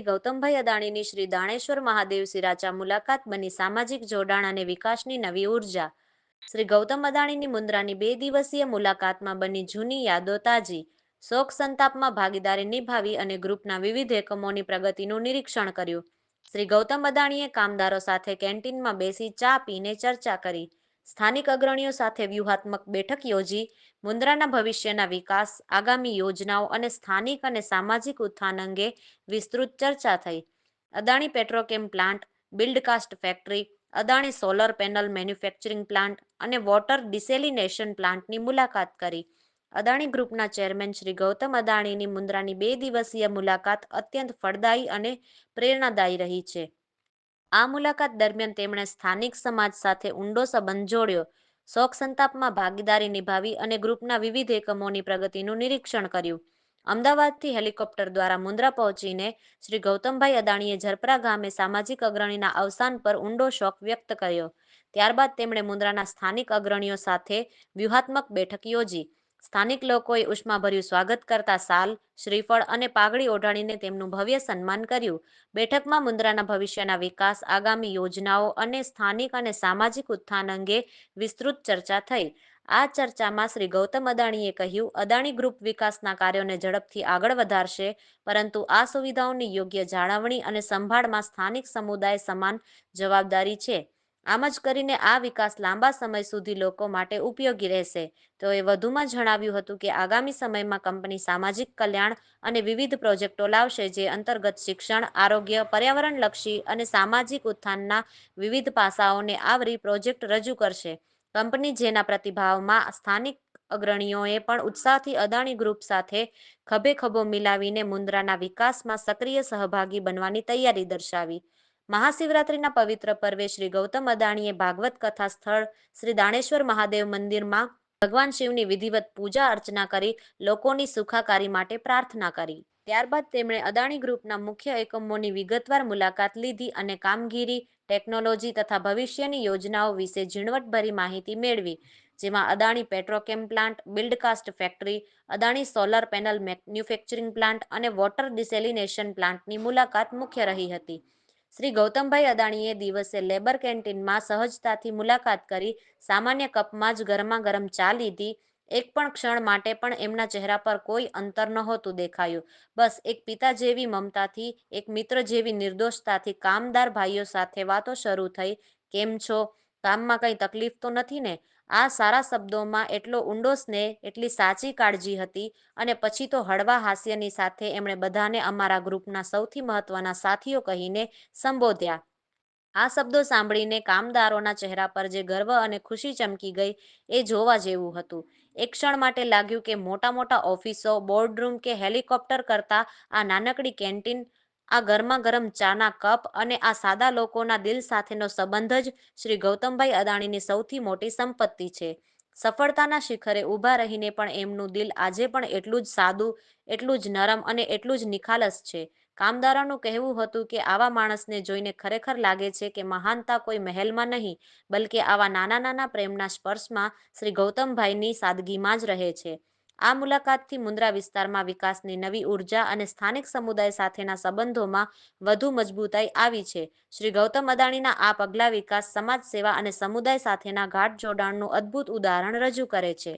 શ્રી ગૌતમભાઈ અદાણીની શ્રી દાણેશ્વર મહાદેવ સિરાચા મુલાકાત બની સામાજિક જોડાણ અને વિકાસની નવી ઉર્જા. શ્રી ગૌતમ અદાણીની મુન્દ્રાની 2 દિવસીય મુલાકાતમાં બની જૂની યાદો તાજી, શોક સંતાપમાં ભાગીદારી નિભાવી અને ગ્રુપના વિવિધ એકમોની પ્રગતિનું નિરીક્ષણ કર્યું. શ્રી ગૌતમ અદાણીએ કામદારો સાથે કેન્ટીનમાં બેસી ચા પીને ચર્ચા કરી, સ્થાનિક અગ્રણીઓ સાથે વ્યૂહાત્મક બેઠક યોજી, મુન્દ્રાના ભવિષ્યના વિકાસ, આગામી યોજનાઓ અને સ્થાનિક અને સામાજિક ઉત્થાન અંગે વિસ્તૃત ચર્ચા થઈ. Adani Petrochem plant, Buildcast factory, Adani solar panel manufacturing plant અને વોટર ડિસેલિનેશન પ્લાન્ટની મુલાકાત કરી. અદાણી ગ્રુપના ચેરમેન શ્રી ગૌતમ અદાણીની મુન્દ્રાની 2 દિવસીય મુલાકાત અત્યંત ફળદાયી અને પ્રેરણાદાયી રહી છે. આ મુલાકાત દરમિયાન તેમણે સ્થાનિક સમાજ સાથે ઊંડો સંબંધ જોડ્યો, શોક સંતાપમાં ભાગીદારી નિભાવી અને ગ્રુપના વિવિધ એકમોની પ્રગતિનું નિરીક્ષણ કર્યું. અમદાવાદથી હેલિકોપ્ટર દ્વારા મુન્દ્રા પહોંચીને શ્રી ગૌતમભાઈ અદાણીએ ઝરપરા ગામે સામાજિક અગ્રણીના અવસાન પર ઊંડો શોક વ્યક્ત કર્યો. ત્યારબાદ તેમણે મુન્દ્રાના સ્થાનિક અગ્રણીઓ સાથે વ્યૂહાત્મક બેઠક યોજી. સ્થાનિક લોકોએ ઉષ્માભર્યું સ્વાગત કરતા શાલ, શ્રીફળ અને પાઘડી ઓઢાડીને તેમનું ભવ્ય સન્માન કર્યું. બેઠકમાં મુન્દ્રાના ભવિષ્યના વિકાસ, આગામી યોજનાઓ અને સ્થાનિક અને સામાજિક ઉત્થાન અંગે વિસ્તૃત ચર્ચા થઈ. આ ચર્ચામાં શ્રી ગૌતમ અદાણીએ કહ્યું, અદાણી ગ્રુપ વિકાસના કાર્યોને ઝડપથી આગળ વધારશે, પરંતુ આ સુવિધાઓની યોગ્ય જાળવણી અને સંભાળમાં સ્થાનિક સમુદાય સમાન જવાબદારી છે. આમ જ કરીને આ વિકાસ લાંબા સમય સુધી લોકો માટે ઉપયોગી રહેશે. તેઓએ વધુમાં જણાવ્યું હતું કે આગામી સમયમાં કંપની સામાજિક કલ્યાણ અને વિવિધ પ્રોજેક્ટો લાવશે, જે અંતર્ગત શિક્ષણ, આરોગ્ય, પર્યાવરણલક્ષી અને સામાજિક ઉત્થાનના વિવિધ પાસાઓને આવરી પ્રોજેક્ટ રજૂ કરશે. કંપની જેના પ્રતિભાવમાં સ્થાનિક અગ્રણીઓએ પણ ઉત્સાહથી અદાણી ગ્રુપ સાથે ખભે ખભો મિલાવીને મુન્દ્રાના વિકાસમાં સક્રિય સહભાગી બનવાની તૈયારી દર્શાવી. મહાશિવરાત્રિના પવિત્ર પર્વે શ્રી ગૌતમ અદાણીએ ભાગવત કથા સ્થળ શ્રી દાણેશ્વર મહાદેવ મંદિરમાં ભગવાન શિવની વિધિવત પૂજા અર્ચના કરી લોકોની સુખાકારી માટે પ્રાર્થના કરી. ત્યારબાદ તેમણે અદાણી ગ્રુપના મુખ્ય એકમોની વિગતવાર મુલાકાત લીધી અને કામગીરી, ટેકનોલોજી તથા ભવિષ્યની યોજનાઓ વિશે ઝીણવટભરી માહિતી મેળવી, જેમાં Adani Petrochem plant, Buildcast factory, Adani solar panel manufacturing plant અને વોટર ડિસેલિનેશન પ્લાન્ટની મુલાકાત મુખ્ય રહી હતી. શ્રી ગૌતમભાઈ અદાણીએ દિવસે લેબર કેન્ટીનમાં સહજતાથી મુલાકાત કરી, સામાન્ય કપમાં જ ગરમાગરમ ચા લીધી. એક પણ ક્ષણ માટે પણ એમના ચહેરા પર કોઈ અંતર નહોતું દેખાયું. બસ એક પિતા જેવી મમતાથી, એક મિત્ર જેવી નિર્દોષતાથી કામદાર ભાઈઓ સાથે વાતો શરૂ થઈ. કેમ છો? કામમાં કંઈ તકલીફ તો નથી ને? આ સારા શબ્દોમાં એટલો ઊંડો સ્નેહ, એટલી સાચી કાળજી હતી. અને પછી તો હળવા હાસ્યની સાથે એમણે બધાને અમારા ગ્રુપના સૌથી મહત્વના સાથીઓ કહીને સંબોધ્યા. આ શબ્દો સાંભળીને કામદારોના ચહેરા પર જે ગર્વ અને ખુશી ચમકી ગઈ, એ જોવા જેવું હતું. એક ક્ષણ માટે લાગ્યું કે મોટા મોટા ઓફિસો, બોર્ડરૂમ કે હેલિકોપ્ટર કરતાં આ નાનકડી કેન્ટીન, આ ગરમાગરમ ચાના કપ અને આ સાદા લોકોના દિલ સાથેનો સંબંધ જ શ્રી ગૌતમભાઈ અદાણીની સૌથી મોટી સંપત્તિ છે. સફળતાના શિખરે ઊભા રહીને પણ એમનું દિલ આજે પણ એટલું જ સાદું, એટલું જ નરમ અને એટલું જ નિખાલસ છે. કામદારોનું કહેવું હતું કે આવા માણસને જોઈને ખરેખર લાગે છે કે મહાનતા કોઈ મહેલમાં નહીં, બલકે આવા નાના નાના પ્રેમના સ્પર્શમાં શ્રી ગૌતમભાઈની સાદગીમાં જ રહે છે. આ મુલાકાતથી મુન્દ્રા વિસ્તારમાં વિકાસની નવી ઉર્જા અને સ્થાનિક સમુદાય સાથેના સંબંધોમાં વધુ મજબૂતાઈ આવી છે. શ્રી ગૌતમ અદાણીના આ પગલાં વિકાસ, સમાજ સેવા અને સમુદાય સાથેના ગાઢ જોડાણનું અદ્ભુત ઉદાહરણ રજૂ કરે છે.